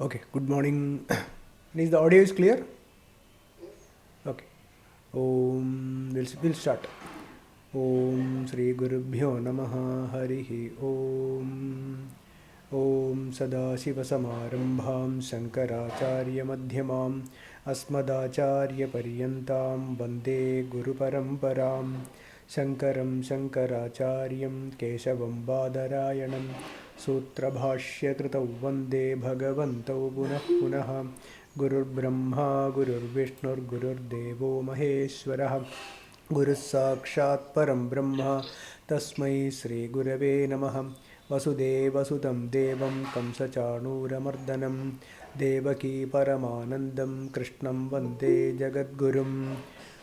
Okay, good morning. Is the audio is clear? Okay. We'll start. Om Shri Gurubhyo Namaha Harihi Om. Om Sadashiva Samarambham Shankaracharya Madhyamam Asmadacharya Paryantam Vande Guru Paramparam Shankaram Shankaracharyam Keshavam Badarayanam Sutrabhashya Kritau Vande Bhagavantau Punah Punah Gurur Brahma Gurur Vishnur Gurur Devo Maheshwarah Guru Sakshat Param Brahma Tasmai Sri Gurave Namah Vasudevasutam Devam Kamsachanuramardanam Devaki Paramanandam Krishnam Vande Jagadgurum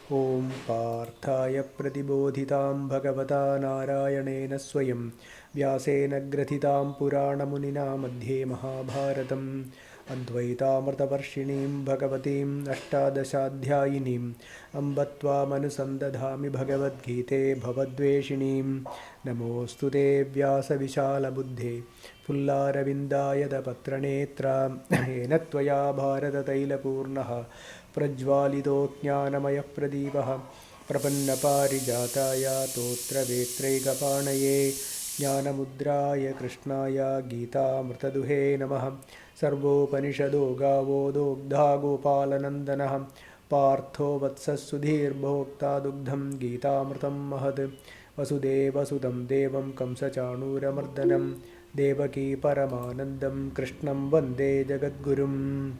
Om Parthaya Pratibodhitam Bhagavata Narayanena Swayam Vyasena Grathitam Purana Munina Madhye Mahabharatam Advaitamrtavarshiniim Bhagavatim Ashtadashadhyayiniim Ambatva Manusandadhami Bhagavad Gite Bhavadveshiniim Namostu Te Vyasa Vishala Buddhe Pullaravindayata Patranetra Hena Tvaya Bharata Taila Purnaha Prajvalito Jnanamaya Pradipah Prapanna Parijataya Totra Vetraikapanaye Jnanamudraya Krishnaya Gita Mrtaduhe Namaha Sarvopanishado Gavo Dogdha Gopalanandanaha Partho Vatsas Sudhir Bhokta Dugdham Gita Mrtam Mahad Vasudeva Sudam Devam Kamsachanuramardanam Devaki Paramanandam Krishnam Vande Jagadgurum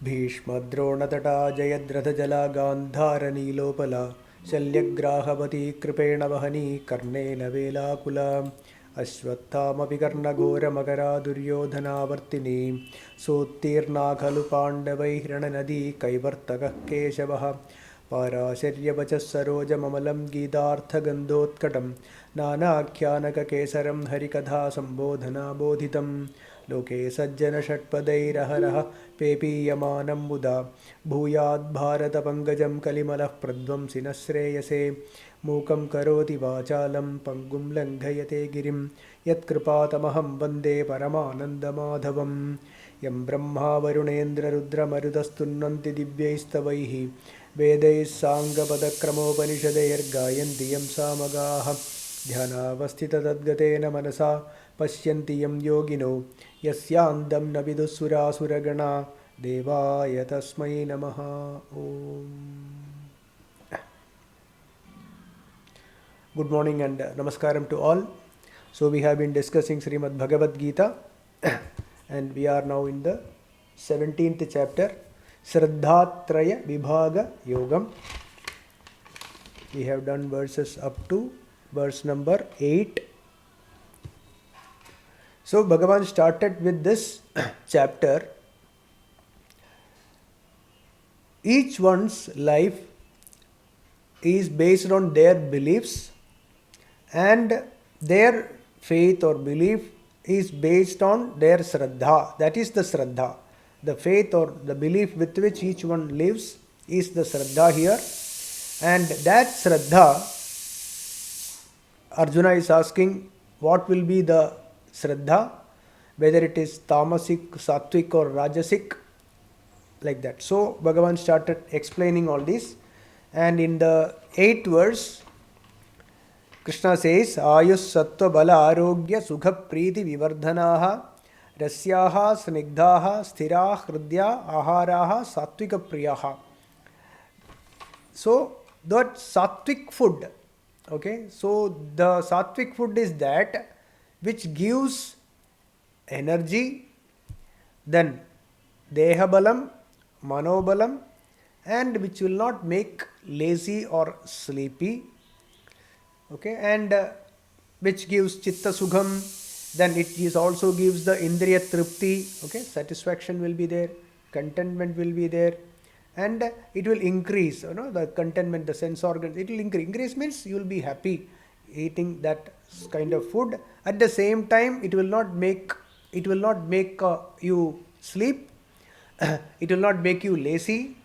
Bhishmadronatata Jayadratha Gandhara Nilopala Shalyagrahapati Kripena Vahani Karnena Velakula Ashwattamapi Karnagora Magara Duryodhanavartini Sottirna Khalu Pandavai Hirananadi Kaivartaka Keshavaha Parasharyavachas Saroja Mamalam Gidartha Gandhotkatam Nanakyanaka Kesaram Harikatha Sambodhana Bodhitam Loke Sajjana Shatpadairaharaha Pepiyamanam Muda Bhuyad Bharata Pangajam Kalimalah Pradvam Sinasreyase Mukam Karoti Vachalam Pangum Langhayate Girim Yat Kripatamaham Vande Paramananda Madhavam Yam Brahma Varunendra Rudra Marudastunnanti Divyaistavaihi Vedais Sanga Padakramopanishadayar Gayanti Yam Samagaha Dhyanavastita Tadgatena Manasa Pashyanti Yam Yogino Yasyandam Navidusura Suragana Devaya Tasmai Namaha Om. Good morning and namaskaram to all. So we have been discussing Srimad Bhagavad Gita and we are now in the 17th chapter, Shradhaa-Thraya Vibhaaga Yogam. We have done verses up to verse number 8. So Bhagavan started with this chapter. Each one's life is based on their beliefs and their faith or belief is based on their Shraddha. That is the Shraddha. The faith or the belief with which each one lives is the Shraddha here. And that Shraddha, Arjuna is asking what will be the Shraddha, whether it is Tamasic, Sattvic or Rajasic, like that. So Bhagavan started explaining all this. And in the 8th verse, Krishna says, Ayus Sattva Bala Arogya Sukha Preeti Vivardhanaha Rasyaha Snigdhaha Sthirah Hridya Aharaha Sattvika Priyaha. So that sattvic food, okay, so the sattvic food is that which gives energy, then Dehabalam, Manobalam, and which will not make lazy or sleepy, okay, and which gives Chitta Sukham, then it is also gives the Indriya Tripti, okay, satisfaction will be there, contentment will be there, and it will increase, the contentment, the sense organs, it will increase. Increase means you will be happy eating that kind of food. At the same time, it will not make you sleep, it will not make you lazy,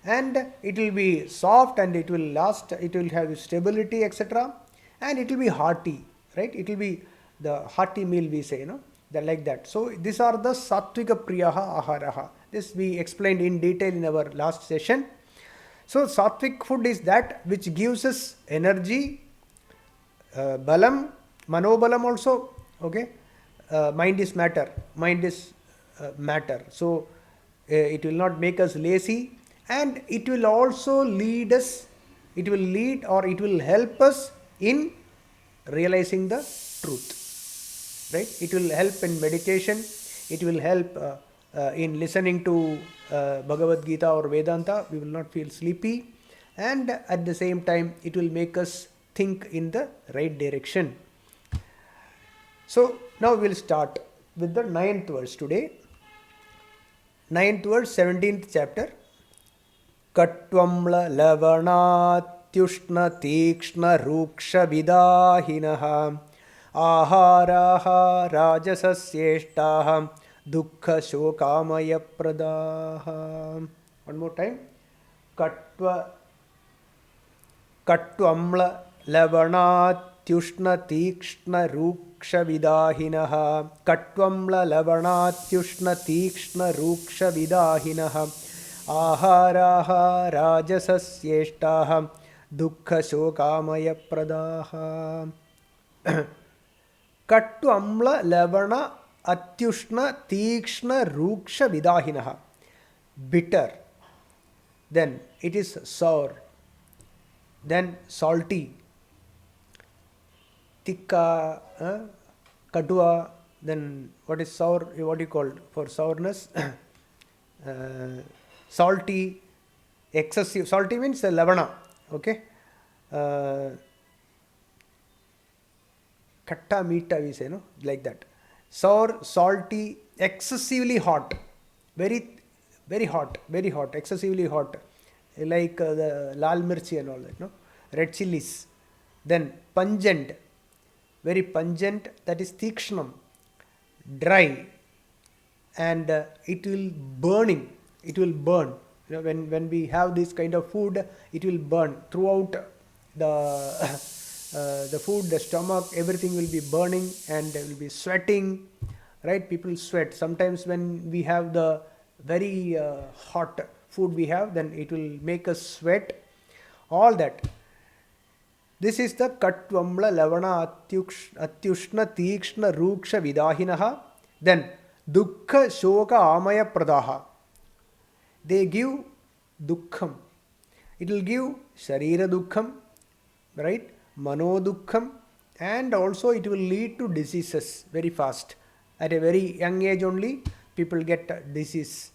and it will be soft and it will last, it will have stability, etc. And it will be hearty, right? It will be the hearty meal we say, like that. So these are the sattvika priyaha aharaha. This we explained in detail in our last session. So sattvic food is that which gives us energy, balam, manobalam also. Okay, mind is matter. Mind is matter. So it will not make us lazy, and it will also lead us. It will lead, or it will help us in realizing the truth. Right? It will help in meditation. It will help in listening to Bhagavad Gita or Vedanta. We will not feel sleepy, and at the same time it will make us think in the right direction. So now we will start with the 9th verse today. 9th verse, 17th chapter. Katvamla lavanatyushna tikshna ruksha vidahinah aharaha rajasasyeshtaha dukkha shokamaya pradaha. One more time. Katvamla lavanatyushna tikshna ruksha vidahinah. Katvamla lavanatyushna tikshna ruksha vidahinah aharaha rajasasyeshtaha dukkha shokamaya pradaha. Kattu amla lavana atyushna tikshna ruksha vidahinah. Bitter. Then it is sour. Then salty. Tikka, katua. Then what is sour? What do you call for sourness? Salty, excessive. Salty means lavana. Okay. Katta meeta we say, no? Like that. Sour, salty, excessively hot. Very hot, excessively hot. Like the lal mirchi and all that, no? Red chilies. Then pungent, very pungent, that is tikshnam. Dry. And it will burning. It will burn. You know, when we have this kind of food, it will burn throughout the food, the stomach, everything will be burning, and will be sweating, right? People sweat. Sometimes when we have the very hot food we have, then it will make us sweat. All that. This is the katvamla lavana atyushna tikshna ruksha vidahinah. Then dukkha shoka amaya pradaha. They give dukkham. It will give sharira dukkham, right? Mano dukkham, and also it will lead to diseases very fast. At a very young age only, people get disease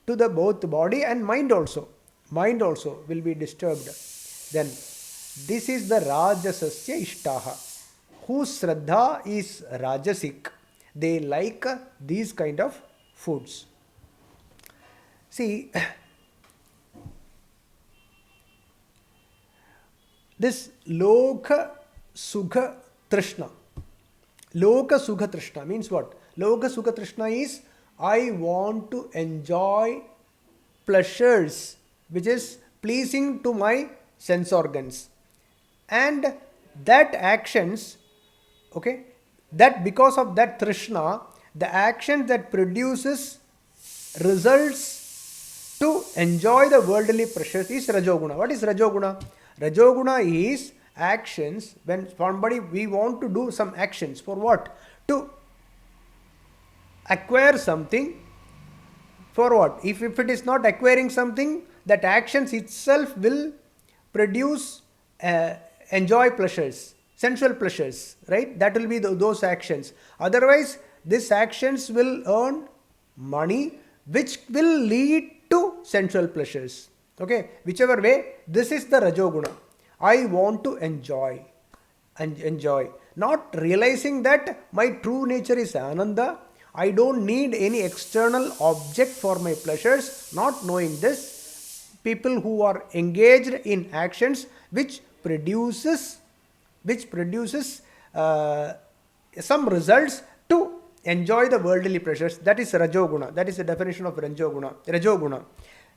to the both body and mind also. Mind also will be disturbed. Then this is the rajasasya ishtaha, whose shraddha is rajasic. They like these kind of foods. See, this loka sukha trishna. Loka sukha trishna means what? Loka sukha trishna is I want to enjoy pleasures which is pleasing to my sense organs. And that actions, okay, that because of that trishna, the action that produces results to enjoy the worldly pleasures is rajoguna. What is rajoguna? Rajoguna is actions when somebody, we want to do some actions for what? To acquire something. For what? If it is not acquiring something, that actions itself will produce enjoy pleasures, sensual pleasures, right? That will be those actions. Otherwise, these actions will earn money, which will lead to sensual pleasures. Okay, whichever way, this is the rajoguna. I want to enjoy and enjoy, not realizing that my true nature is ananda. I don't need any external object for my pleasures. Not knowing this, people who are engaged in actions which produces some results to enjoy the worldly pleasures. That is rajoguna. That is the definition of rajoguna.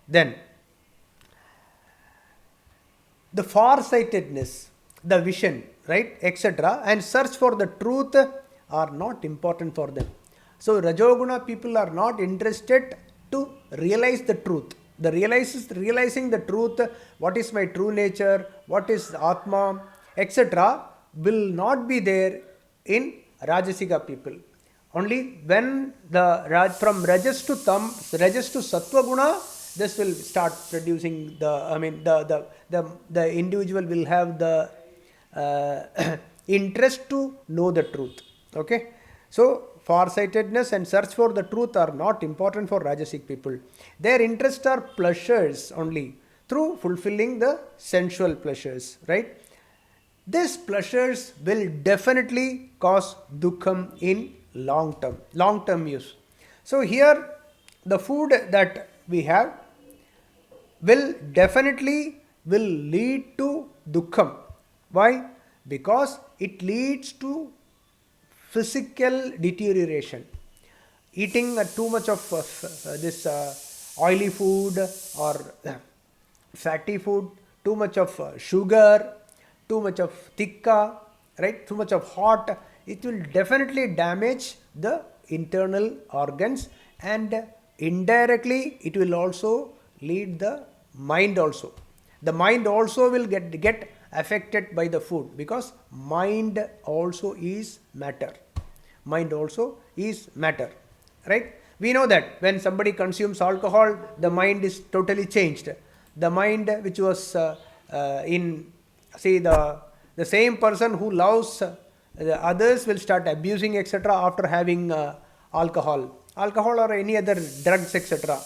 Then the farsightedness, the vision, right, etc., and search for the truth are not important for them. So Rajoguna people are not interested to realize the truth. The realizing the truth, what is my true nature, what is Atma, etc., will not be there in Rajasika people. Only when from Rajas to Sattva Guna, this will start producing the individual will have the interest to know the truth. Okay, so farsightedness and search for the truth are not important for Rajasic people. Their interests are pleasures only, through fulfilling the sensual pleasures, right? These pleasures will definitely cause dukkham in long term use. So here the food that we have will definitely will lead to dukkham. Why? Because it leads to physical deterioration. Eating too much of this oily food or fatty food, too much of sugar, too much of tikka, right? Too much of hot, it will definitely damage the internal organs, and indirectly it will also lead the mind also. The mind also will get affected by the food, because mind also is matter. Mind also is matter, right? We know that when somebody consumes alcohol, the mind is totally changed. The mind which was in, say, the same person who loves the others will start abusing, etc., after having alcohol or any other drugs, etc.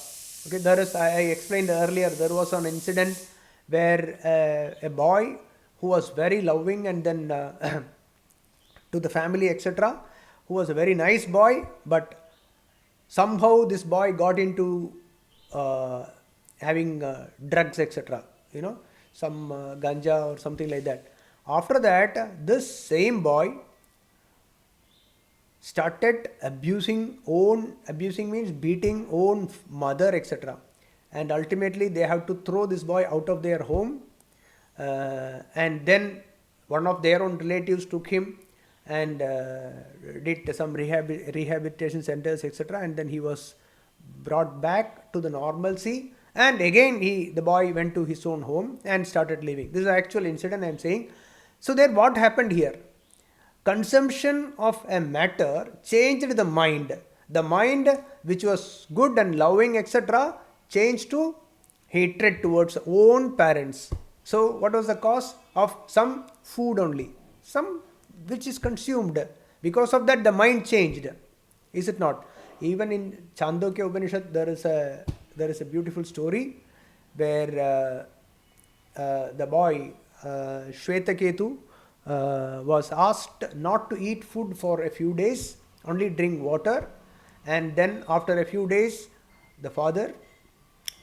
Okay, there is, I explained earlier, there was an incident where a boy who was very loving and then to the family, etc., who was a very nice boy, but somehow this boy got into having drugs, etc., some ganja or something like that. After that, this same boy started abusing means beating own mother, etc., and ultimately they have to throw this boy out of their home, and then one of their own relatives took him and did some rehabilitation centers, etc., and then he was brought back to the normalcy, and again the boy went to his own home and started living. This is an actual incident I am saying. So there, what happened here? Consumption of a matter changed the mind. The mind which was good and loving, etc., changed to hatred towards own parents. So what was the cause of some food only, some which is consumed? Because of that, the mind changed, is it not? Even in Chandogya Upanishad, there is a beautiful story where the boy Shvetaketu was asked not to eat food for a few days, only drink water, and then after a few days the father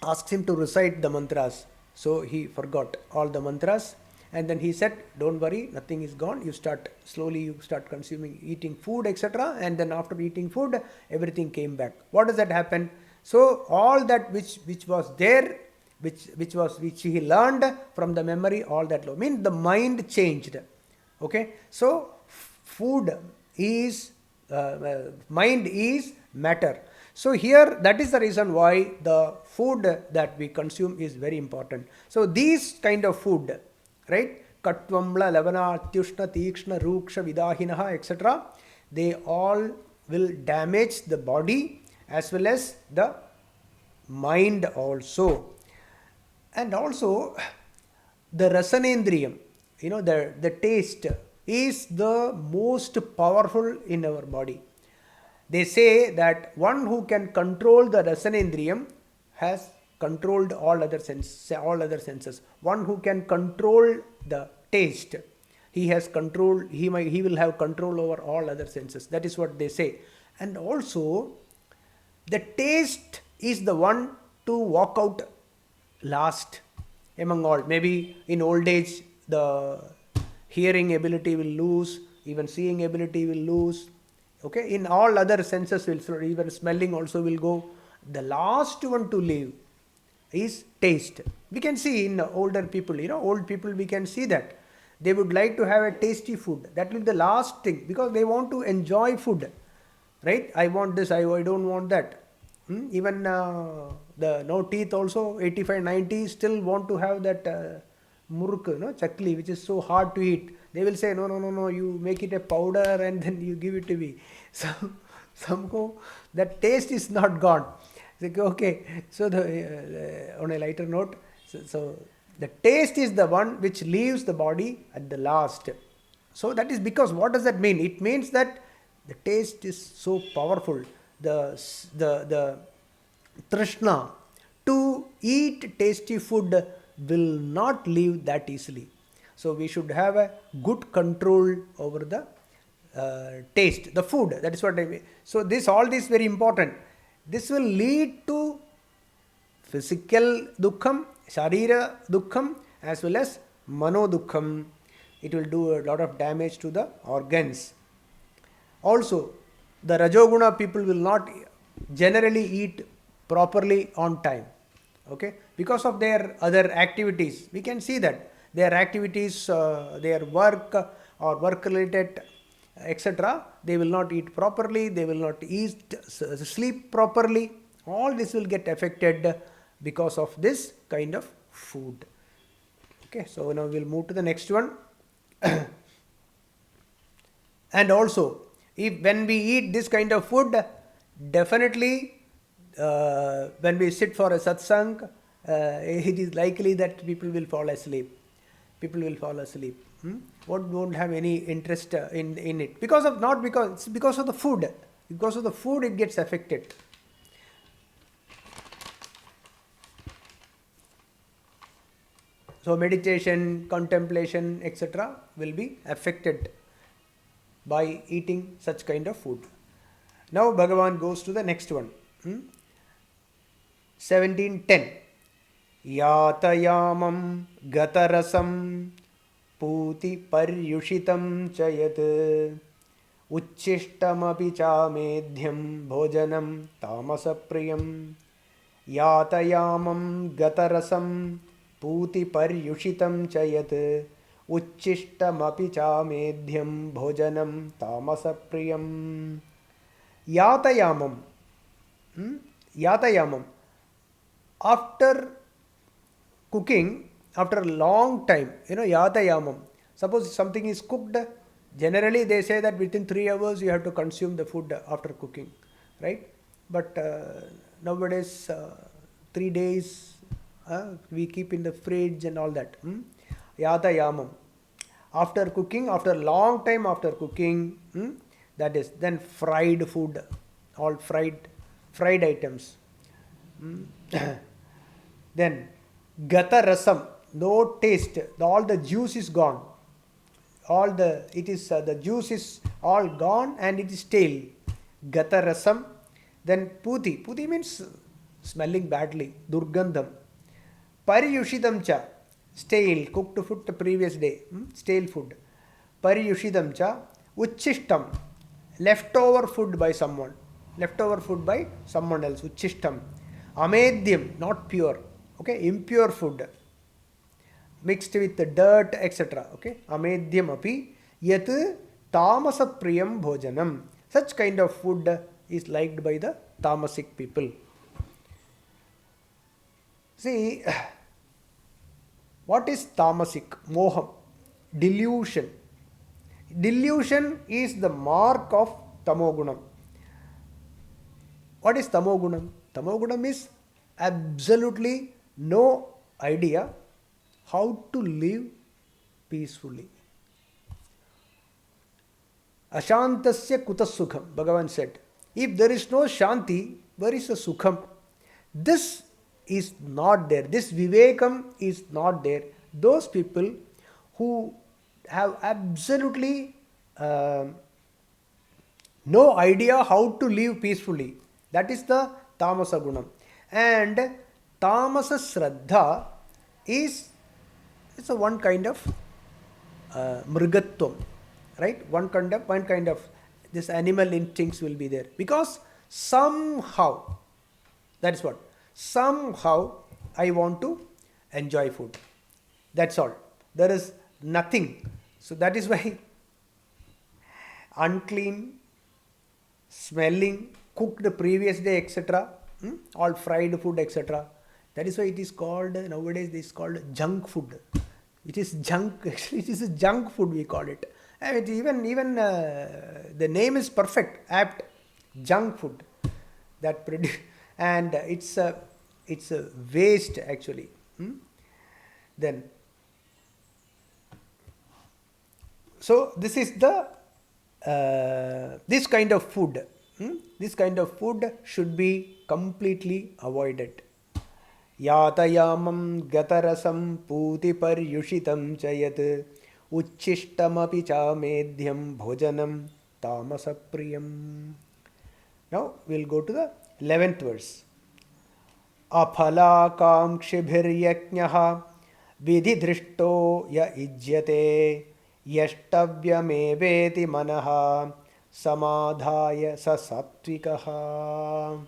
asked him to recite the mantras. So he forgot all the mantras, and then he said, don't worry, nothing is gone, you start consuming, eating food, etc., and then after eating food everything came back. What does that happen? So all that which was there, which he learned from the memory, all that means the mind changed. Okay, so food is mind is matter. So here, that is the reason why the food that we consume is very important. So these kind of food, right, katvamla, lavana, atyushna, tikshna, ruksha, vidahinaha, etc., they all will damage the body as well as the mind also. And also the rasanendriyam, the taste is the most powerful in our body. They say that one who can control the rasanendriyam has controlled all other senses. One who can control the taste, he will have control over all other senses. That is what they say. And also the taste is the one to walk out last among all. Maybe in old age the hearing ability will lose, even seeing ability will lose. Okay, in all other senses will, even smelling also will go. The last one to leave is taste. We can see in older people, old people, we can see that They would like to have a tasty food. That will be the last thing, because they want to enjoy food, right? I want this, I don't want that. Even the no teeth also, 85, 90 still want to have that muruk, chakli, which is so hard to eat. They will say, no, no, no, no, you make it a powder and then you give it to me. So somehow that taste is not gone. It's like, okay, so on a lighter note, so the taste is the one which leaves the body at the last. So that is because, what does that mean? It means that the taste is so powerful. The trishna to eat tasty food will not leave that easily. So we should have a good control over the taste, the food. That is what I mean. So all this very important. This will lead to physical dukkham, sharira dukkham, as well as mano dukkham. It will do a lot of damage to the organs. Also, the rajoguna people will not generally eat properly on time. Okay, because of their other activities. We can see that their activities, their work or work related, etc., they will not eat properly, they will not sleep properly. All this will get affected because of this kind of food. Okay, so now we'll move to the next one. And also, when we eat this kind of food, definitely when we sit for a satsang, it is likely that people will fall asleep. People will fall asleep. Won't have any interest in it, it's because of the food. Because of the food, it gets affected. So meditation, contemplation, etc., will be affected by eating such kind of food. Now Bhagavan goes to the next one. 17:10. Yatayamam gatarasam puti paryushitam chayat uchchishtam cha medhyam bhojanam tamasapriyam. Yatayamam gatarasam puti paryushitam chayat uchchishtam cha medhyam bhojanam tamasapriyam. Yatayamam. Yatayamam. After cooking, after a long time, yatayamam. Suppose something is cooked, generally they say that within 3 hours you have to consume the food after cooking, right? But nowadays, 3 days we keep in the fridge and all that. Yatayamam. After cooking, after a long time after cooking, that is, then fried food, all fried items. Then gata rasam, no taste, all the juice is gone. The juice is all gone and it is stale. Gata rasam. Then puti means smelling badly, durgandham. Pariyushidam cha, stale, cooked food the previous day, stale food. Pariyushidam cha. Uchchishtam, leftover food by someone else. Uchchishtam. Amedhyam, not pure. Okay, impure food, mixed with the dirt, etc. Okay, amedhyam api yat tamasa priyam bhojanam. Such kind of food is liked by the tamasic people. See, what is tamasic? Moham, delusion. Delusion is the mark of tamogunam. What is tamogunam? Tamogunam is absolutely no idea how to live peacefully. Ashantasya kutas sukham, Bhagavan said. If there is no shanti, where is the sukham? This is not there. This vivekam is not there. Those people who have absolutely no idea how to live peacefully, that is the tamasa gunam. And tamasa shraddha is a one kind of mrigatvam, right? One kind of this animal instincts will be there, because somehow, that's what, somehow I want to enjoy food. That's all. There is nothing. So that is why unclean, smelling, cooked the previous day, etc. All fried food, etc. That is why it is called, nowadays, this is called junk food. It is junk, actually, it is a junk food, we call it. And even the name is perfect, apt, junk food. That and it's a waste actually. Then, so this is the this kind of food. This kind of food should be completely avoided. Yatayamam gatarasam puti paryushitam chayat uchchistamapi cha medhyam bhojanam tamasapriyam. Now we'll go to the 11th verse. Aphalakankshibhiryajnaha vidhidrishto ya ijyate yashtavyameveti manaha samadhaya sa sattvikaha.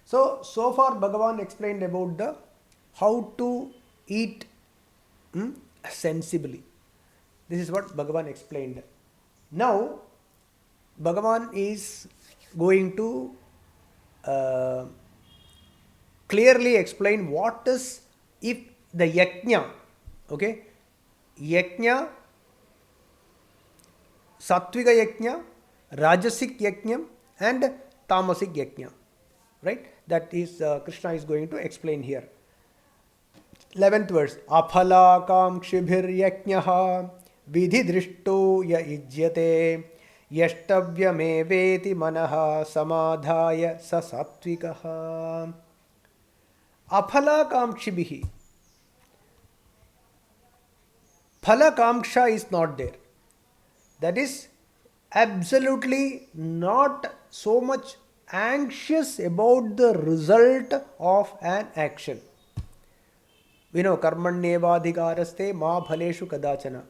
So far Bhagavan explained about the how to eat sensibly. This is what Bhagavan explained. Now Bhagavan is going to clearly explain what is if the yajna, okay, yajna, sattvika yajna, rajasic yajna and tamasic yajna, right? That is Krishna is going to explain here. 11th verse. Aphalakankshibhir yajnaha vidhidrishto ya ijyate yashtavyameveti manaha samadhaya sa sattvikaha. Aphalakankshibhi. Phalakamksha is not there. That is absolutely not so much anxious about the result of an action. We know karmanyevadhikaraste ma phaleshu kadachana.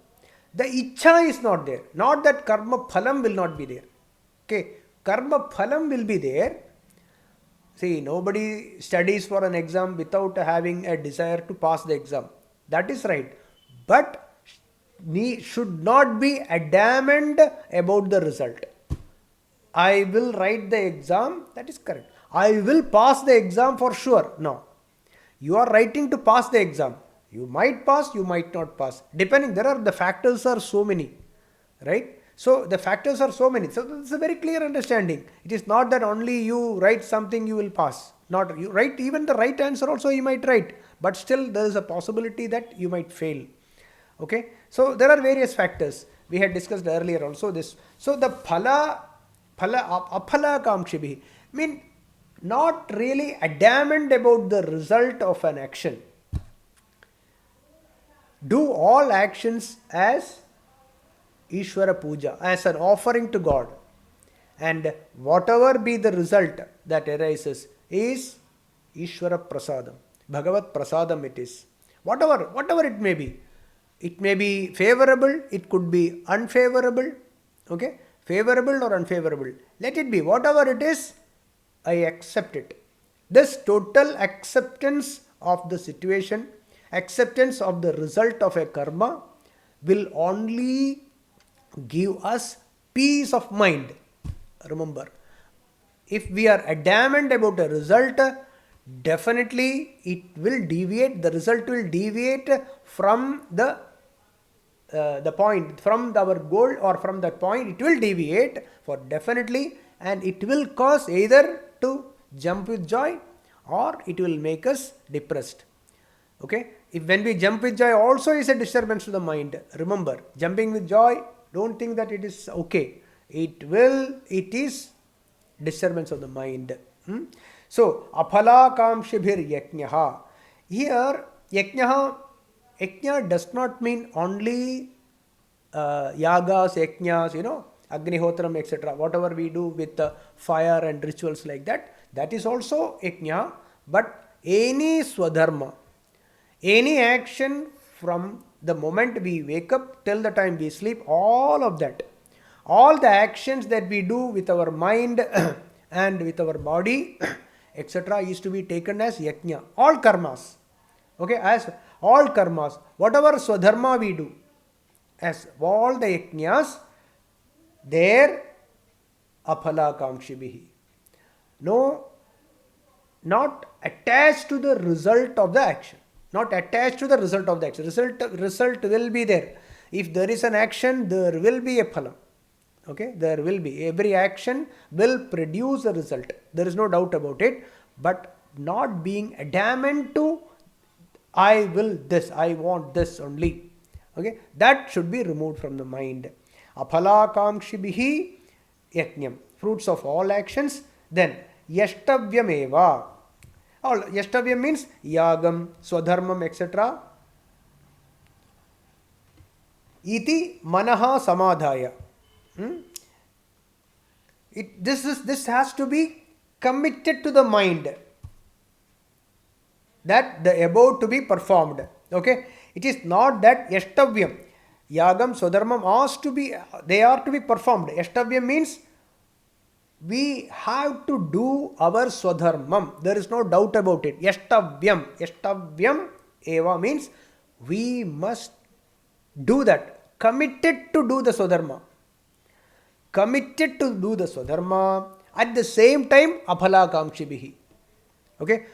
The ichha is not there. Not that karma phalam will not be there. Okay, karma phalam will be there. See, nobody studies for an exam without having a desire to pass the exam. That is right. But we should not be adamant about the result. I will write the exam, that is correct. I will pass the exam for sure. No. You are writing to pass the exam. You might pass, you might not pass. Depending, the factors are so many. Right? So the factors are so many. So it's a very clear understanding. It is not that only you write something you will pass. Not you write even the right answer also you might write. But still there is a possibility that you might fail. Okay? So there are various factors. We had discussed earlier also this. So the aphalakankshibhi mean not really adamant about the result of an action. Do all actions as Ishvara Puja, as an offering to God. And whatever be the result that arises is Ishvara Prasadam. Bhagavat Prasadam it is. Whatever it may be. It may be favorable, it could be unfavorable. Okay? Favorable or unfavorable. Let it be. Whatever it is, I accept it. This total acceptance of the situation, acceptance of the result of a karma will only give us peace of mind. Remember, if we are adamant about a result, definitely it will deviate, the result will deviate from the point, from our goal or from that point, it will deviate for definitely, and it will cause either to jump with joy or it will make us depressed. Okay? If when we jump with joy also is a disturbance to the mind. Remember, jumping with joy, don't think that it is okay. It is disturbance of the mind. So, aphalakankshibhir yajnaha. Here, yajna does not mean only yagas, yajnas, Agnihotram, etc. Whatever we do with fire and rituals like that, that is also yajna. But any swadharma, any action from the moment we wake up till the time we sleep, all of that, all the actions that we do with our mind and with our body, etc. is to be taken as yajna. All karmas. Okay, as all karmas, whatever swadharma we do, as all the yajnas, there aphalakangshibihi. No, not attached to the result of the action. Not attached to the result of the action. Result will be there. If there is an action, there will be a phalam. Okay, there will be. Every action will produce a result. There is no doubt about it. But not being adamant to, I will this, I want this only. Okay, that should be removed from the mind. Aphalakangshibihi yajnam. Fruits of all actions. Then yashtavyam eva. All yashtavyam means yagam, swadharmam, etc. Iti manaha samadhaya. This has to be committed to the mind, that the above to be performed. Okay, it is not that yashtavyam, yagam, swadharmam they are to be performed. Yashtavyam means we have to do our swadharmam. There is no doubt about it. Yashtavyam eva means we must do that. Committed to do the swadharma. Committed to do the swadharma. At the same time, aphalakangshibihi. Okay.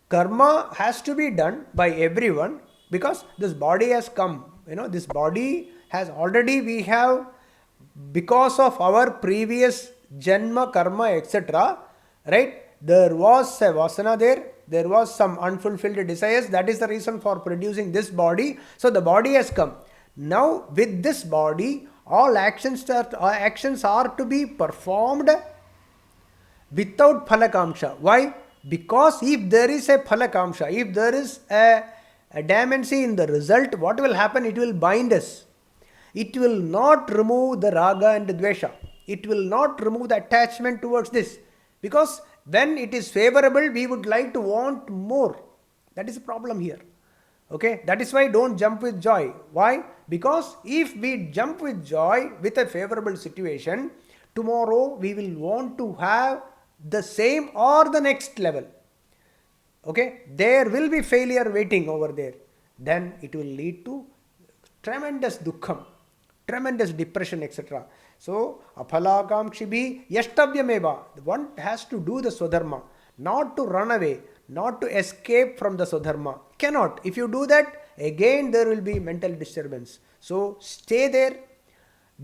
Karma has to be done by everyone because this body has come. This body has already, we have, because of our previous janma, karma, etc. Right? There was a vasana there. There was some unfulfilled desires. That is the reason for producing this body. So the body has come. Now with this body, all actions are to be performed without phalakamsha. Why? Because if there is a phalakamsha, if there is a adamancy in the result, what will happen? It will bind us. It will not remove the raga and dvesha. It will not remove the attachment towards this. Because when it is favorable, we would like to want more. That is the problem here. Okay, that is why don't jump with joy. Why? Because if we jump with joy with a favorable situation, tomorrow we will want to have the same or the next level. Okay, there will be failure waiting over there. Then it will lead to tremendous dukkham, tremendous depression, etc. So, aphalakangshibi yashtavyameva. One has to do the swadharma, not to run away, not to escape from the swadharma. Cannot. If you do that, again there will be mental disturbance. So, stay there.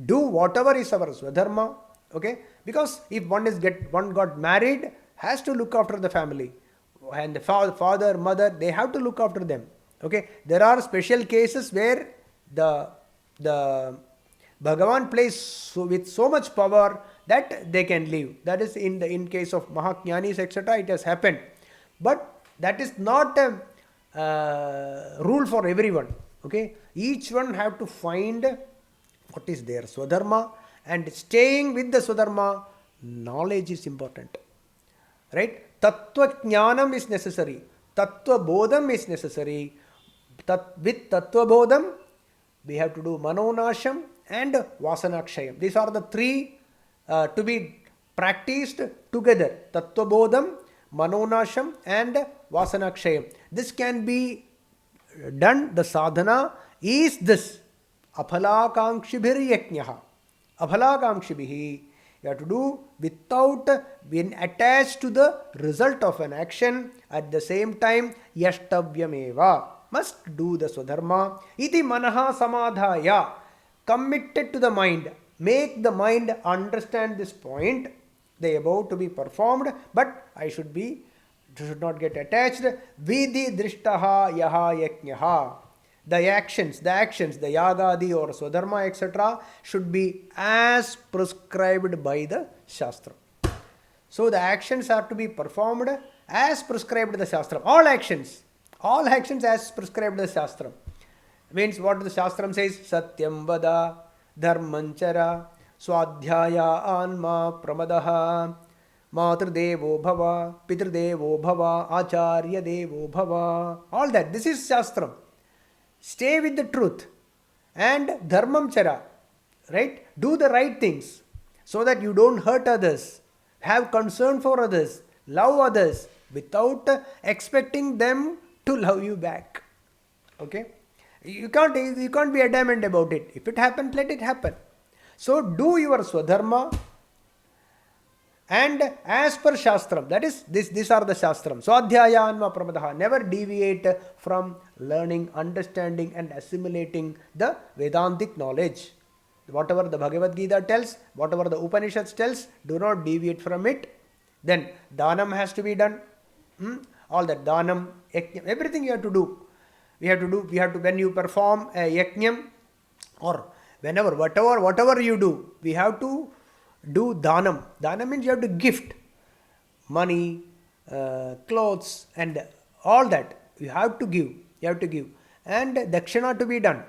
Do whatever is our swadharma. Okay, because if one got married, has to look after the family, and the father, mother, they have to look after them. Okay, there are special cases where the Bhagavan plays with so much power that they can leave. That is in case of Mahajnanis, etc. It has happened, but that is not a rule for everyone. Okay, each one have to find what is their swadharma. And staying with the swadharma, knowledge is important. Right? Tattva jnanam is necessary. Tattva bodham is necessary. With tattva bodham, we have to do manonasham and vasanakshayam. These are the three to be practiced together. Tattva bodham, manonasham and vasanakshayam. This can be done. The sadhana is this. Aphalakankshibhir yajnaha. Aphalakangshibihi, you have to do without being attached to the result of an action. At the same time, yashtavyameva, must do the swadharma. Iti manaha samadhaya, committed to the mind. Make the mind understand this point, the above to be performed, but I should not get attached. Vidhi drishtaha yaha yajnaha. The actions, the yagadi or swadharma, etc. should be as prescribed by the Shastra. So the actions are to be performed as prescribed by the Shastra. All actions as prescribed by the Shastra. Means what the Shastra says, Satyam vada, dharmanchara, swadhyaya anma pramadaha, matridevo bhava, pitridevo bhava, acharya devo bhava. All that, this is Shastra. Stay with the truth and dharmam chara, right? Do the right things so that you don't hurt others. Have concern for others. Love others without expecting them to love you back. Okay? You can't be adamant about it. If it happens, let it happen. So do your swadharma, and as per Shastram, that is, these are the Shastram. Swadhyayanva pramadaha. Never deviate from learning, understanding, and assimilating the Vedantic knowledge. Whatever the Bhagavad Gita tells, whatever the Upanishads tells, do not deviate from it. Then Dhanam has to be done. All that Dhanam, Yajnam, everything you have to do. We have to, when you perform a Yajnam, or whenever, whatever you do, we have to do Dhanam. Dhanam means you have to gift money, clothes, and all that. You have to give. And Dakshina to be done.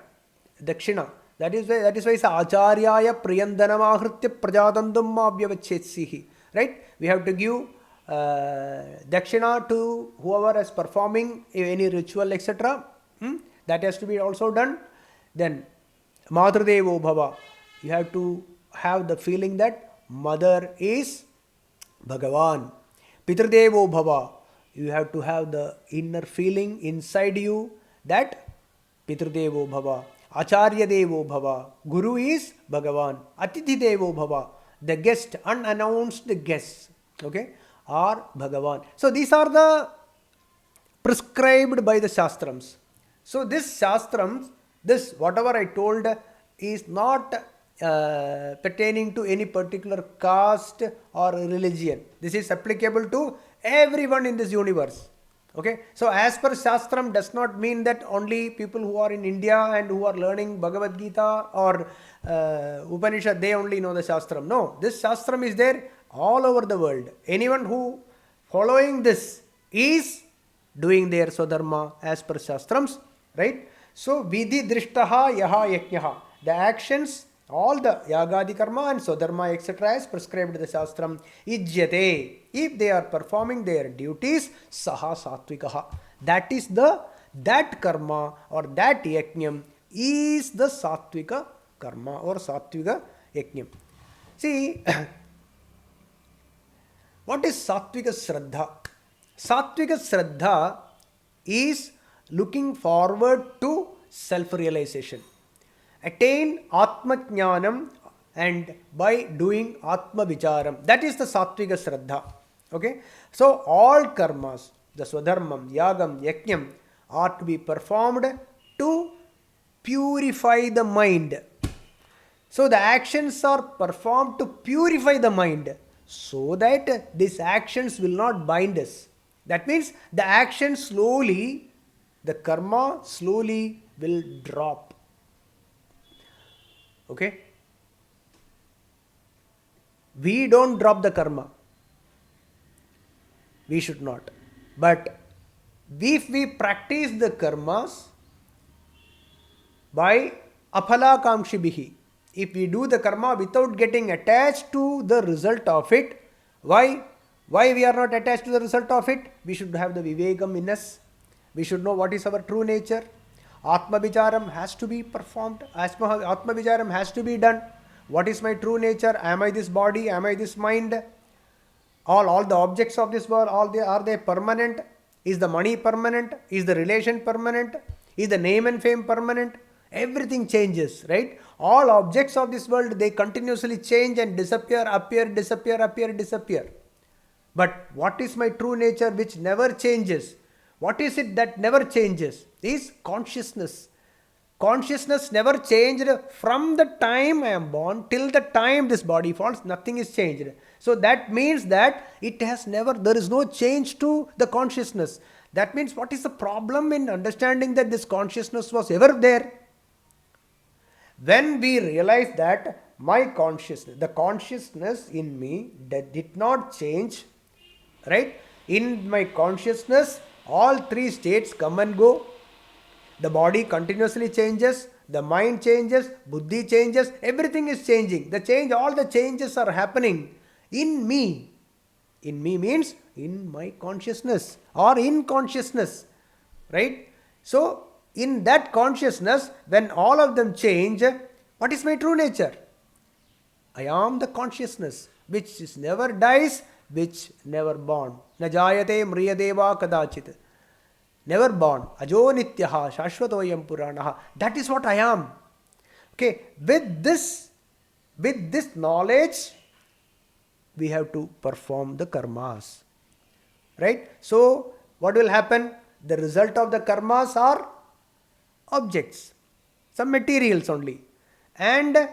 Dakshina. That is why it's Acharyaya Priyandanamahritya Prajatandam Mabhyavachetsihi. Right? We have to give Dakshina to whoever is performing any ritual, etc. That has to be also done. Then Madhurdevo Bhava. You have to have the feeling that mother is Bhagavan. Pitradevo Bhava. You have to have the inner feeling inside you that Pitradevo Bhava. Acharya Devo Bhava. Guru is Bhagavan. Atithi Devo Bhava. The guest, unannounced guests, okay, are Bhagavan. So these are the prescribed by the Shastrams. So this Shastrams, this whatever I told is not pertaining to any particular caste or religion. This is applicable to everyone in this universe. Okay, so as per Shastram does not mean that only people who are in India and who are learning Bhagavad Gita or Upanishad, they only know the Shastram. No, this Shastram is there all over the world. Anyone who following this is doing their Swadharma as per Shastrams, right? So, Vidhi Drishtaha Yaha Yajnaha. The actions, all the Yagadi Karma and Swadharma, etc. as prescribed in the Shastram, Ijyate. If they are performing their duties, Saha Satvikaha. That karma or that Yajnam is the Satvika karma or Satvika Yajnam. See, what is Satvika Shraddha? Satvika Shraddha is looking forward to self-realization. Attain Atma Jnanam and by doing Atma Vicharam. That is the Satvika Shraddha. Okay. So all karmas, the Swadharmam, Yagam, Yajnam are to be performed to purify the mind. So the actions are performed to purify the mind so that these actions will not bind us. That means the action slowly, the karma slowly will drop. Okay? We don't drop the karma. We should not. But if we practice the karmas by aphala kamshibihi, if we do the karma without getting attached to the result of it, why we are not attached to the result of it? We should have the vivegam in us. We should know what is our true nature. Atma Vicharam has to be performed. Atma Vicharam has to be done. What is my true nature? Am I this body? Am I this mind? All the objects of this world, are they permanent? Is the money permanent? Is the relation permanent? Is the name and fame permanent? Everything changes, right? All objects of this world, they continuously change and disappear, appear, disappear. But what is my true nature which never changes? What is it that never changes? Is consciousness. Consciousness never changed from the time I am born till the time this body falls. Nothing is changed. So that means that there is no change to the consciousness. That means what is the problem in understanding that this consciousness was ever there? When we realize that my consciousness, the consciousness in me that did not change, right? In my consciousness, all three states come and go. The body continuously changes, the mind changes, buddhi changes, everything is changing. All the changes are happening in me. In me means in my consciousness or in consciousness, right? So, in that consciousness, when all of them change, what is my true nature? I am the consciousness which never dies, which never born. Na jayate mriyadeva kadachit. Never born. Ajo nityaha shashvatoyam puranaha. That is what I am. Okay, with this knowledge, we have to perform the karmas. Right? So, what will happen? The result of the karmas are objects, some materials only. And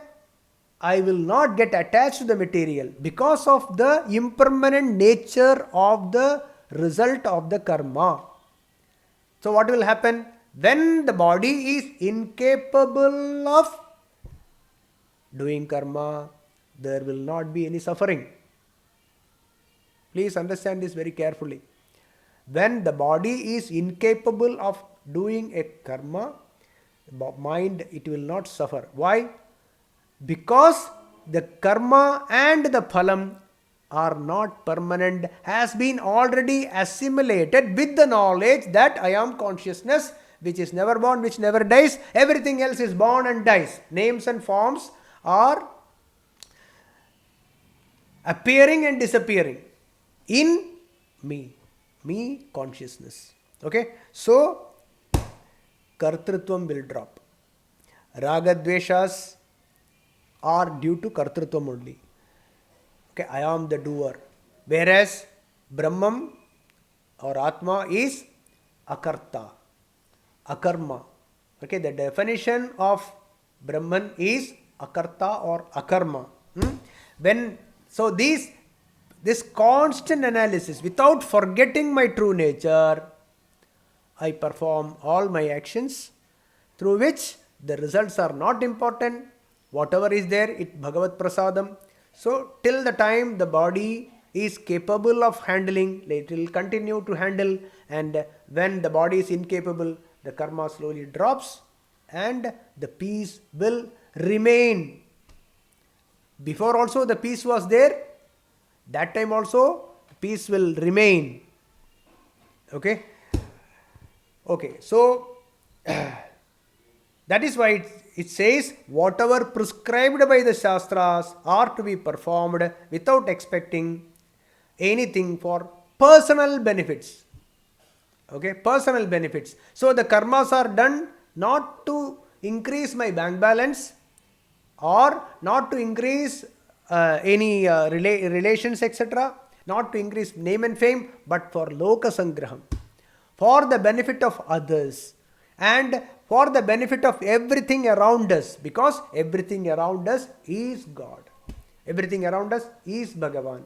I will not get attached to the material because of the impermanent nature of the result of the karma. So what will happen? When the body is incapable of doing karma, there will not be any suffering. Please understand this very carefully. When the body is incapable of doing a karma, mind, it will not suffer. Why? Because the karma and the phalam are not permanent, has been already assimilated with the knowledge that I am consciousness, which is never born, which never dies. Everything else is born and dies. Names and forms are appearing and disappearing in me consciousness. Okay, so kartrutvam will drop. Raga dveshas are due to kartrutvam only. Okay, I am the doer. Whereas Brahman or Atma is akarta, akarma. Okay, the definition of Brahman is akarta or akarma. So this constant analysis, without forgetting my true nature, I perform all my actions through which the results are not important. Whatever is there, it Bhagavad Prasadam. So till the time the body is capable of handling, it will continue to handle, and when the body is incapable, the karma slowly drops and the peace will remain. Before also the peace was there, that time also peace will remain. Okay, so that is why it says whatever prescribed by the Shastras are to be performed without expecting anything for personal benefits. Okay, personal benefits. So the karmas are done not to increase my bank balance or not to increase any relations, etc., not to increase name and fame, but for loka sangraham, for the benefit of others and for the benefit of everything around us, because everything around us is God. Everything around us is Bhagavan.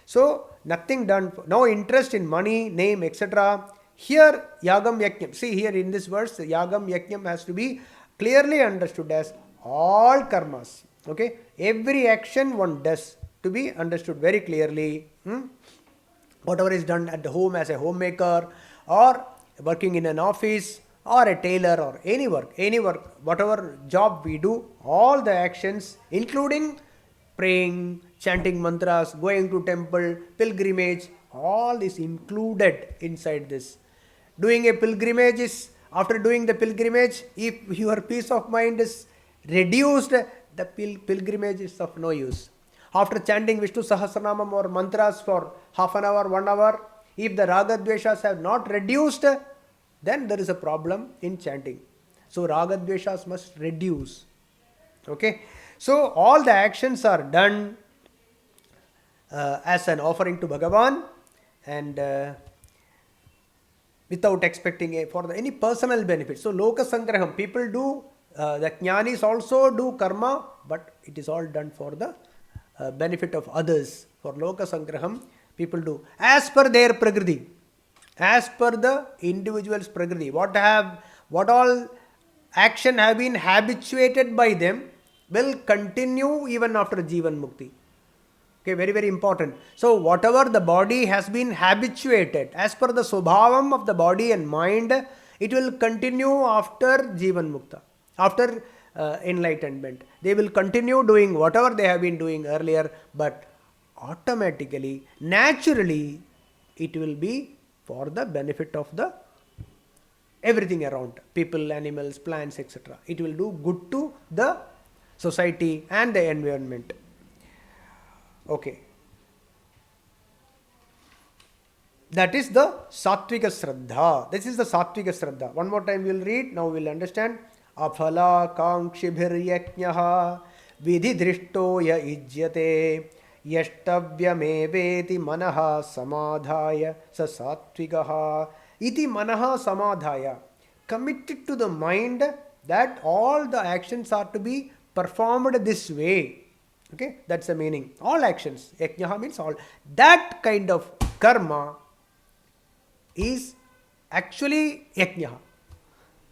So nothing done, no interest in money, name, etc. Here Yagam Yajnam, see here in this verse, Yagam Yajnam has to be clearly understood as all karmas. Okay, every action one does to be understood very clearly. Whatever is done at the home as a homemaker, or working in an office, or a tailor, or any work, whatever job we do, all the actions, including praying, chanting mantras, going to temple, pilgrimage, all is included inside this. Doing a pilgrimage is, after doing the pilgrimage, if your peace of mind is reduced, the pilgrimage is of no use. After chanting Vishnu Sahasranamam or mantras for half an hour, 1 hour, if the raga dveshas have not reduced, then there is a problem in chanting. So raga dveshas must reduce. Okay, so all the actions are done as an offering to Bhagavan, and without expecting for any personal benefit. So loka sangraham, people do, the jnanis also do karma, but it is all done for the benefit of others. For loka sangraham, people do as per their prakriti, as per the individual's prakriti. What all action have been habituated by them will continue even after Jivan Mukti. Okay, very, very important. So whatever the body has been habituated, as per the swabhavam of the body and mind, it will continue after Jivan Mukta, after enlightenment. They will continue doing whatever they have been doing earlier, but automatically, naturally, it will be for the benefit of the everything around, people, animals, plants, etc. It will do good to the society and the environment. Okay. That is the Sattvika Shraddha. This is the Sattvika Shraddha. One more time we will read. Now we will understand. Aphala kankshibhir yaknyaha vidhi drishto ya ijyate yashtavyameveti manaha samadhaya sa sattvikaha iti manaha samadhaya. Committed to the mind that all the actions are to be performed this way. Okay, that's the meaning. All actions. Yajnaha means all. That kind of karma is actually yajna.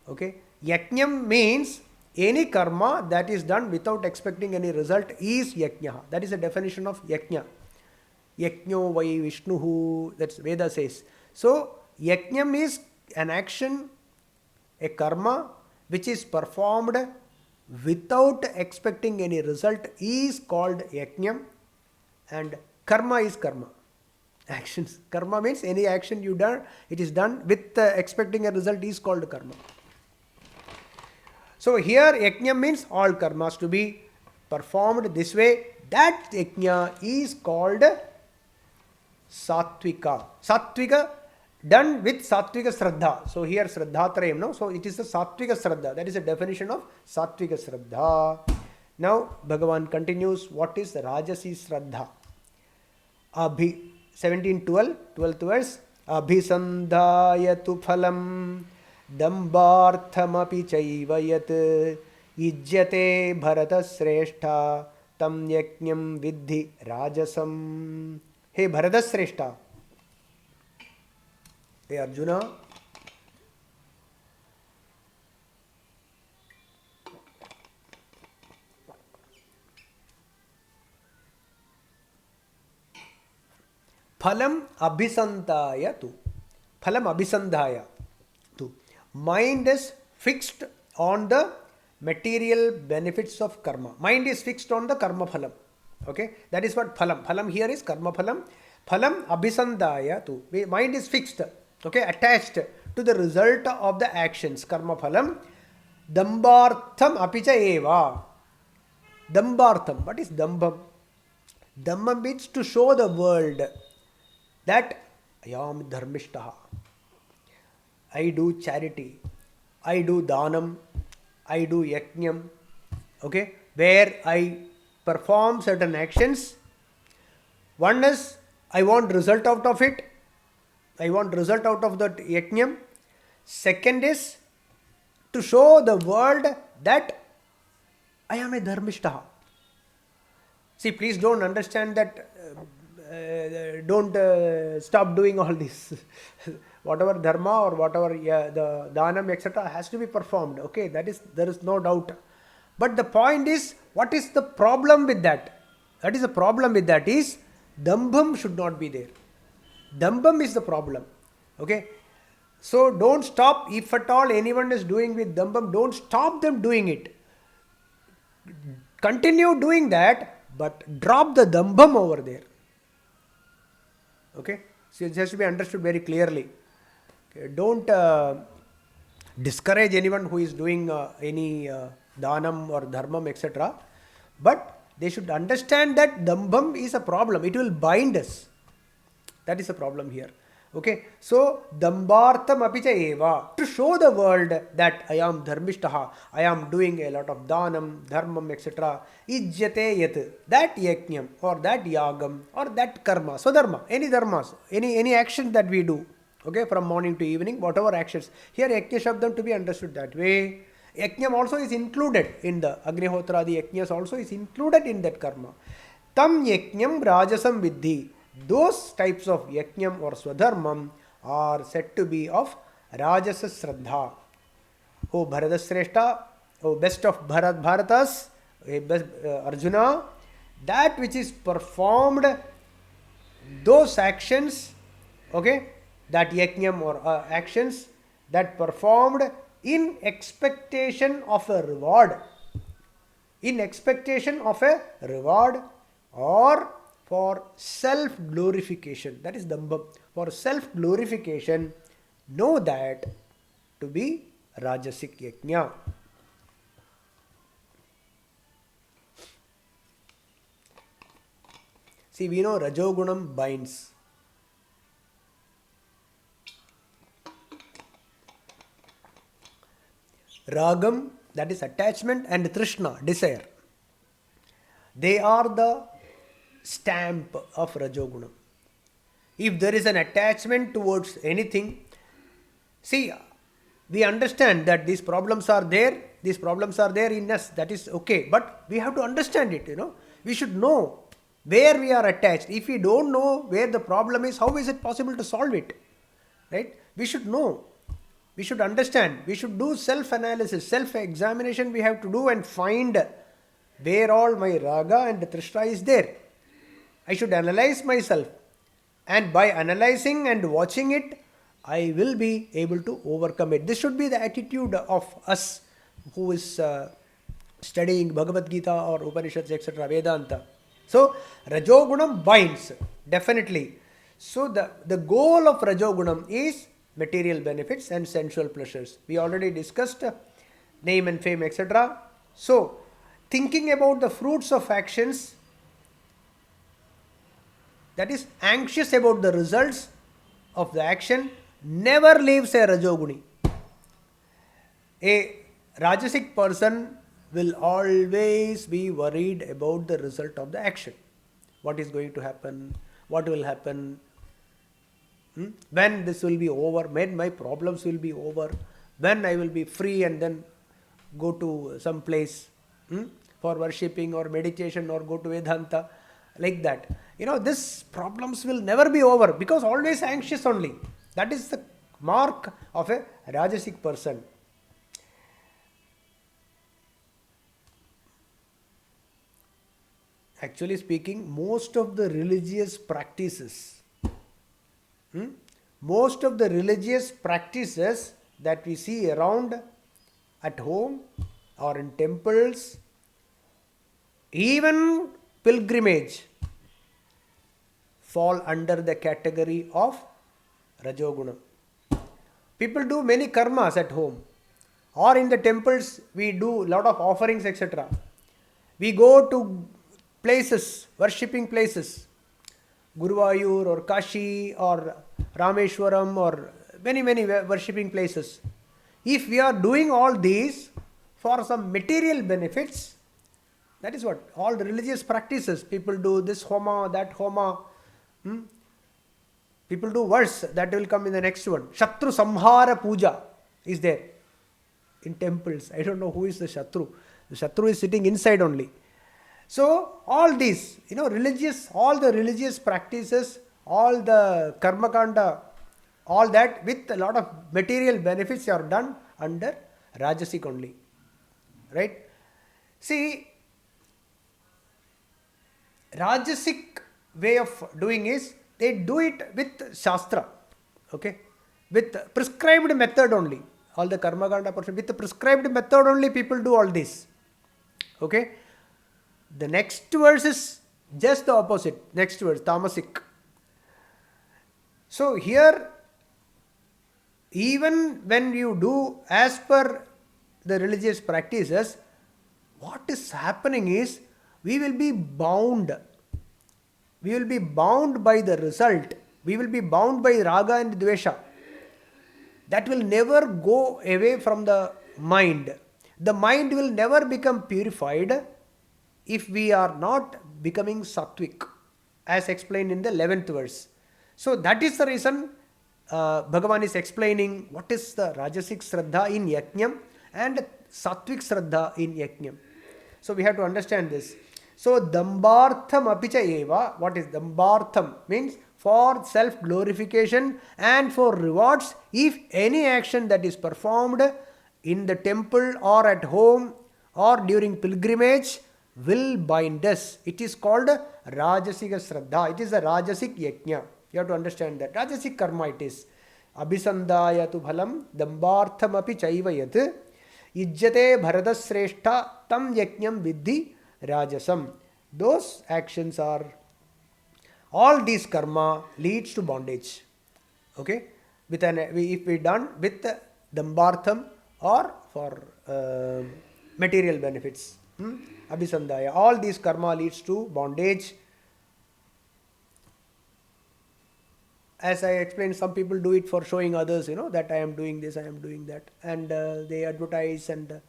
Okay, yajnam means any karma that is done without expecting any result is yajna. That is the definition of yajna. Yajno vai Vishnuhu, that's Veda says. So yajnam is an action, a karma which is performed without expecting any result is called yajnam, and karma is karma. Actions. Karma means any action you done, it is done with expecting a result is called karma. So here yajna means all karmas to be performed this way. That yajna is called sattvika. Sattvika done with sattvika shraddha. So here Shradhaa-Thrayam, no? So it is the sattvika shraddha. That is the definition of sattvika shraddha. Now Bhagavan continues, what is Rajasi shraddha? 17:12, 12th verse. Abhisandhayatu phalam dambarthamapi chaiva yat ijyate bharata sreshta tam yajnam vidhi rajasam. Hey Bharata Sreshta, hey Arjuna, phalam abhisandhaya tu. Phalam abhisandhaya tu. Mind is fixed on the material benefits of karma. Mind is fixed on the karma phalam. Okay, that is what phalam. Phalam here is karma phalam. Phalam abhisandhaya tu. Mind is fixed, okay, attached to the result of the actions. Karma phalam. Dambartham apicha eva. Dambartham. What is dambam? Dambam means to show the world that I am dharmishtaha. I do charity. I do dhanam. I do yajnam. Okay, where I perform certain actions. One is I want result out of it. I want result out of that yajnam. Second is to show the world that I am a dharmishtaha. See, please don't understand that. Don't stop doing all this. Whatever dharma or whatever the dhanam etc. has to be performed. Okay, there is no doubt. But the point is, what is the problem with that? That is the problem with that is dambam should not be there. Dambam is the problem. Okay. So don't stop. If at all anyone is doing with dambam, don't stop them doing it. Continue doing that, but drop the dambam over there. Okay. So it has to be understood very clearly. Okay. Don't discourage anyone who is doing any dhanam or dharmam etc. But they should understand that dambam is a problem. It will bind us. That is the problem here. Okay. So dambartham apicha eva. To show the world that I am dharmishtaha, I am doing a lot of dhanam, dharmam etc. Ijyate yat. That yajnam or that yagam or that karma. Swadharma. Any dharmas. Any action that we do. Okay. From morning to evening. Whatever actions. Here yajna shabdam to be understood that way. Yajnam also is included in the Agnihotra, the yajnas also is included in that karma. Tam yajnam rajasam vidhi. Those types of yajnam or swadharmam are said to be of rajasa shraddha. O Bharata Sreshta, O best of Bharatas, Arjuna, that which is performed, those actions, okay, that yajnam or actions that performed in expectation of a reward, in expectation of a reward or for self-glorification. That is dambam. For self-glorification, know that to be rajasic yajna. See, we know rajogunam binds. Ragam, that is attachment, and Trishna, desire. They are the stamp of Rajogunam. If there is an attachment towards anything, see, we understand that these problems are there in us, that is okay, but we have to understand it, we should know where we are attached. If we don't know where the problem is, how is it possible to solve it? Right? We should know, we should understand, we should do self-analysis, self-examination we have to do and find where all my raga and trishna is there. I should analyze myself, and by analyzing and watching it, I will be able to overcome it. This should be the attitude of us who is studying Bhagavad Gita or Upanishads, etc., Vedanta. So, Rajogunam binds, definitely. So, the goal of Rajogunam is material benefits and sensual pleasures. We already discussed name and fame, etc. So, thinking about the fruits of actions, that is anxious about the results of the action, never leaves a Rajoguni. A Rajasic person will always be worried about the result of the action. What is going to happen? What will happen? When this will be over? When my problems will be over? When I will be free and then go to some place for worshipping or meditation or go to Vedanta? Like that. These problems will never be over because always anxious only. That is the mark of a Rajasic person. Actually speaking, most of the religious practices that we see around at home or in temples, even pilgrimage, fall under the category of Rajogunam. People do many karmas at home or in the temples. We do a lot of offerings, etc. We go to places, worshipping places, Guruvayur or Kashi or Rameshwaram or many worshipping places. If we are doing all these for some material benefits, that is what all the religious practices, people do this homa, that homa. People do worse, that will come in the next one. Shatru Samhara Puja is there in temples. I don't know who is the Shatru. The Shatru is sitting inside only. So all these, all the religious practices, all the karma kanda, all that with a lot of material benefits are done under Rajasic only. Right? See, Rajasic way of doing is, they do it with Shastra, okay, with prescribed method only. All the karma kanda portion, with the prescribed method only people do all this. Okay. The next verse is just the opposite. Next verse, Tamasic. So here, even when you do as per the religious practices, what is happening is, we will be bound. We will be bound by the result. We will be bound by raga and dvesha. That will never go away from the mind. The mind will never become purified if we are not becoming sattvic, as explained in the 11th verse. So that is the reason Bhagavan is explaining what is the Rajasic Shraddha in Yajnam and Sattvic Shraddha in Yajnam. So we have to understand this. So Dambartham apicha eva, what is Dambartham? Means for self-glorification and for rewards, if any action that is performed in the temple or at home or during pilgrimage will bind us. It is called Rajasika Shraddha. It is a Rajasic Yajna. You have to understand that. Rajasic karma it is. Abhisandaya tu bhalam dambartham api chaiva yat ijjate bharata sreshta tam yajnam vidhi rajasam. Those actions are, all these karma leads to bondage. Okay? If we done with dambartham or for material benefits. Abhisandaya. All these karma leads to bondage. as I explained, some people do it for showing others, that I am doing this, I am doing that. And they advertise and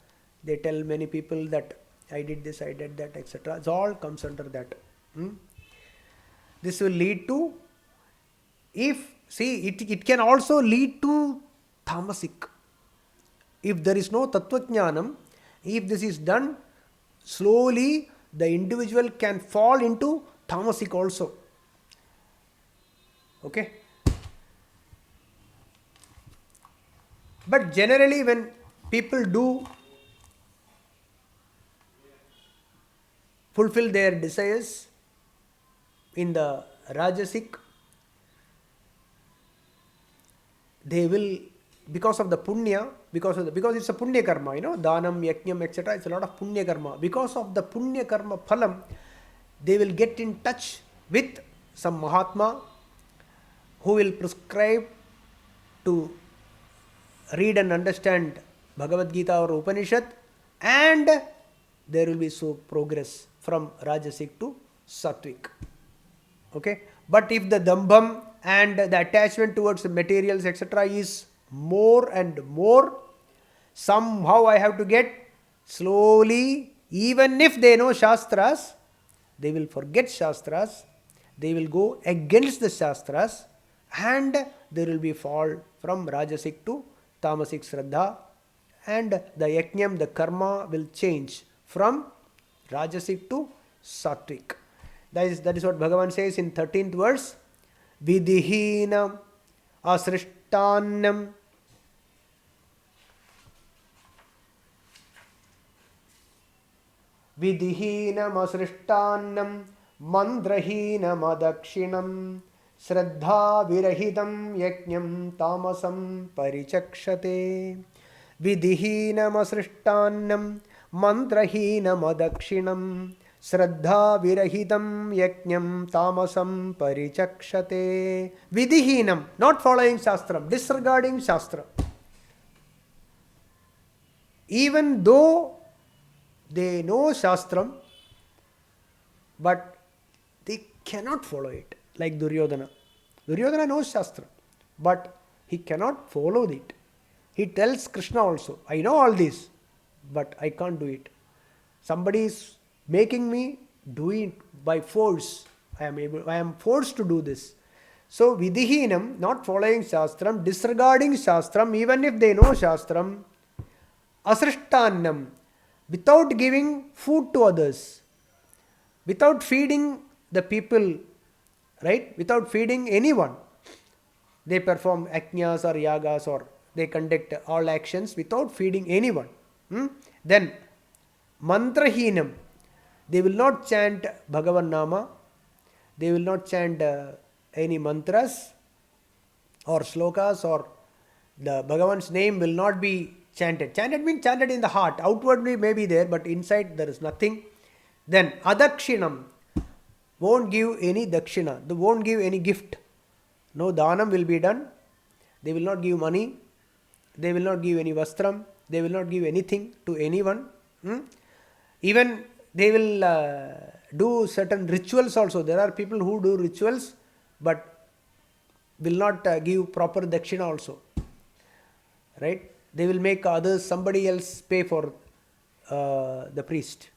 they tell many people that I did this, I did that, etc. It all comes under that. This will lead to, it can also lead to tamasic. If there is no Tattvajnanam, if this is done slowly, the individual can fall into tamasic also. Okay? But generally, when people do fulfill their desires in the Rajasic, they will, because of the punya, because it's a punya karma, dhanam, yajnam, etc. It's a lot of punya karma. Because of the punya karma phalam, they will get in touch with some Mahatma who will prescribe to read and understand Bhagavad Gita or Upanishad, and there will be so progress from Rajasic to Sattvic. Okay? But if the dambham and the attachment towards the materials, etc. is more and more, somehow I have to get, slowly, even if they know Shastras, they will forget Shastras, they will go against the Shastras, and there will be fall from Rajasic to Tamasic Shraddha, and the yajnam, the karma will change from Rajasic to Sattvic. That is what Bhagavan says in 13th verse. Vidihina asrishtannam mandrahinam adakshinam Shraddha virahitam yajnam tamasam parichakshate. Vidihinam asrishtannam mandrahinam adakshinam Shraddha virahitam yajnam tamasam parichakshate. Vidihinam, not following Shastram, disregarding Shastra. Even though they know Shastram, but they cannot follow it. Like Duryodhana. Duryodhana knows Shastra, but he cannot follow it. He tells Krishna also, I know all this, but I can't do it. Somebody is making me do it by force. I am forced to do this. So Vidihinam, not following Shastram, disregarding Shastram, even if they know Shastram, asrishtannam, without giving food to others, without feeding the people, right? Without feeding anyone. They perform ajnas or yagas, or they conduct all actions without feeding anyone. Then mantrahinam, they will not chant Bhagavan Nama, they will not chant any mantras or slokas, or the Bhagavan's name will not be chanted. Chanted means chanted in the heart. Outwardly may be there, but inside there is nothing. Then adakshinam, won't give any dakshina, they won't give any gift. No dhanam will be done. They will not give money. They will not give any vastram. They will not give anything to anyone. Even they will do certain rituals also. There are people who do rituals, but will not give proper dakshina also. Right? They will make others, somebody else pay for the priest.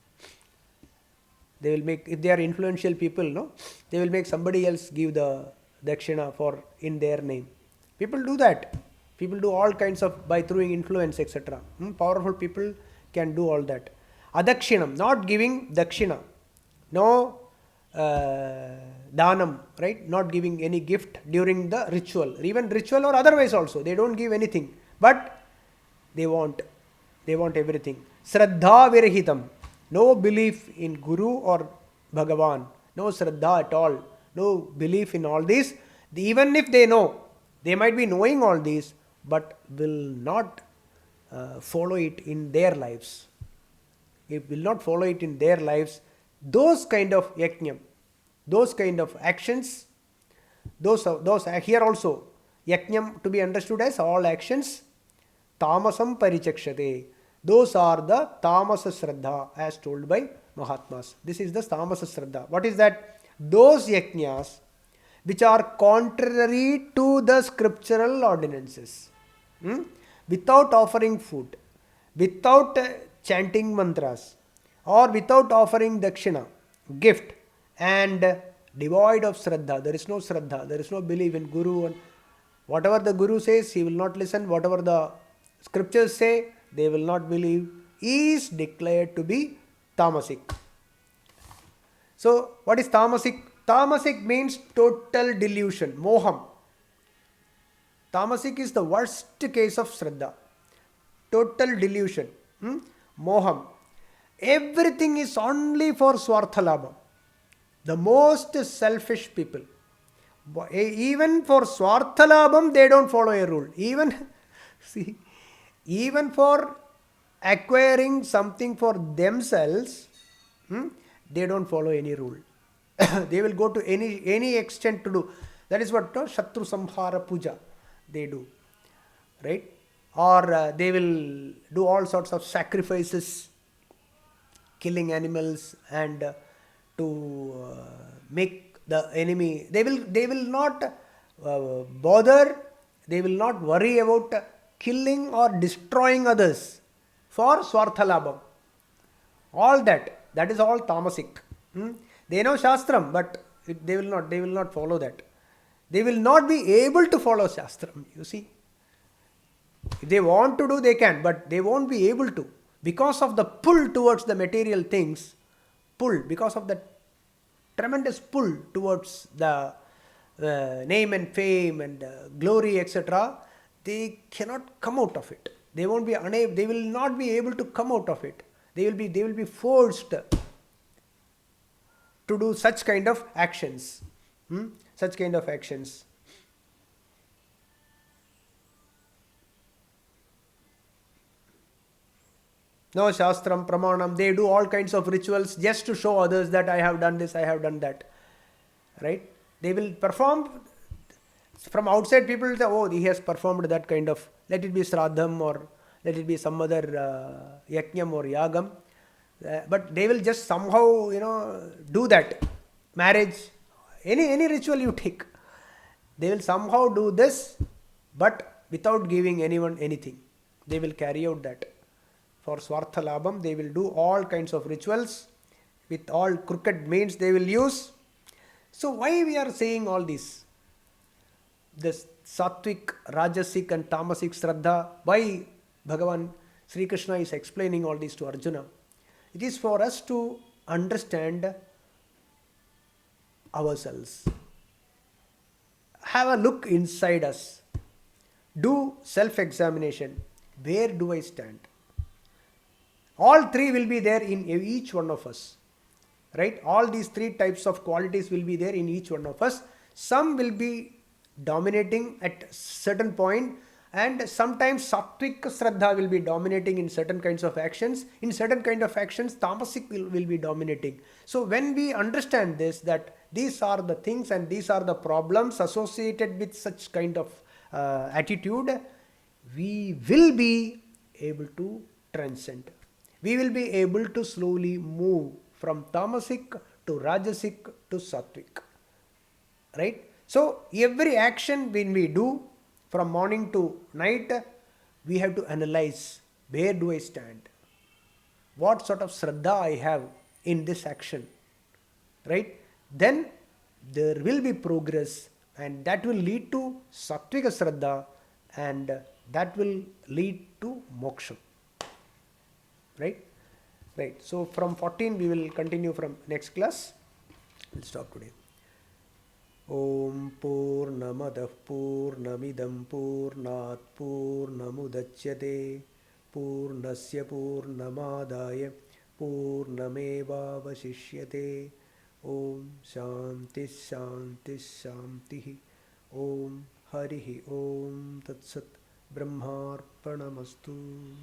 They will make, if they are influential people, they will make somebody else give the dakshina for in their name. People do that. People do all kinds of, by throwing influence, etc. Powerful people can do all that. Adakshinam, not giving dakshina. No dhanam, right? Not giving any gift during the ritual. Even ritual or otherwise also. They don't give anything. But they want everything. Shraddha virahitam. No belief in Guru or Bhagavan. No Shraddha at all. No belief in all this. Even if they know, they might be knowing all these, but will not follow it in their lives. It will not follow it in their lives. Those kind of yajnam, those kind of actions, those here also, yajnam to be understood as all actions, tamasam parichakshate. Those are the tamasa shraddha as told by Mahatmas. This is the tamasa shraddha. What is that? Those yajnas which are contrary to the scriptural ordinances. Hmm? Without offering food, without chanting mantras, or without offering dakshina, gift, and devoid of shraddha. There is no shraddha, there is no belief in Guru. And whatever the Guru says, he will not listen. Whatever the scriptures say, they will not believe. Is declared to be tamasic. So, what is tamasic? Tamasic means total delusion, moham. Tamasic is the worst case of Shraddha. Total delusion, moham. Everything is only for Swarthalabha. The most selfish people. Even for Swarthalabham, they don't follow a rule. See, even for acquiring something for themselves, they don't follow any rule. They will go to any extent to do. That is what Shatru Samhara Puja they do, right? Or they will do all sorts of sacrifices, killing animals, and to make the enemy. They will not bother. They will not worry about killing or destroying others for Swarthalabham. All that is all tamasic. They know Shastram, but they will not follow that. They will not be able to follow Shastram, you see. If they want to do, they can, but they won't be able to. Because of the pull towards the material things, because of the tremendous pull towards the name and fame and glory, etc., they cannot come out of it. They won't be unable, they will not be able to come out of it. They will be forced to do such kind of actions. Such kind of actions. No Shastram, Pramanam, they do all kinds of rituals just to show others that I have done this, I have done that. Right? They will perform. From outside, people will say, oh, he has performed that kind of, let it be Shraddham or let it be some other Yajnam or Yagam. But they will just somehow, do that. Marriage, any ritual you take. They will somehow do this, but without giving anyone anything. They will carry out that. For Swarthalabham, they will do all kinds of rituals with all crooked means they will use. So why we are saying all this? This Sattvic, Rajasic and Tamasic Shraddha, why Bhagavan Sri Krishna is explaining all this to Arjuna? It is for us to understand ourselves. Have a look inside us. Do self-examination. Where do I stand? All three will be there in each one of us. Right? All these three types of qualities will be there in each one of us. Some will be dominating at certain point, and sometimes Sattvic Shraddha will be dominating in certain kinds of actions. In certain kind of actions, Tamasic will be dominating. So when we understand this, that these are the things and these are the problems associated with such kind of attitude, we will be able to transcend. We will be able to slowly move from Tamasic to Rajasic to Sattvic. Right? So every action when we do from morning to night, we have to analyze, where do I stand? What sort of Shraddha I have in this action? Right? Then there will be progress, and that will lead to Sattvika Shraddha, and that will lead to moksha. Right? Right. So from 14 we will continue from next class. We'll stop today. Om Purnamadah Purnamidam Purnat Purnamudachyate Purnasya Purnamadaya Purnamevavashishyate. Om Shanti Shanti Shanti. Om Harihi Om Tat Sat Brahmarpanamastu.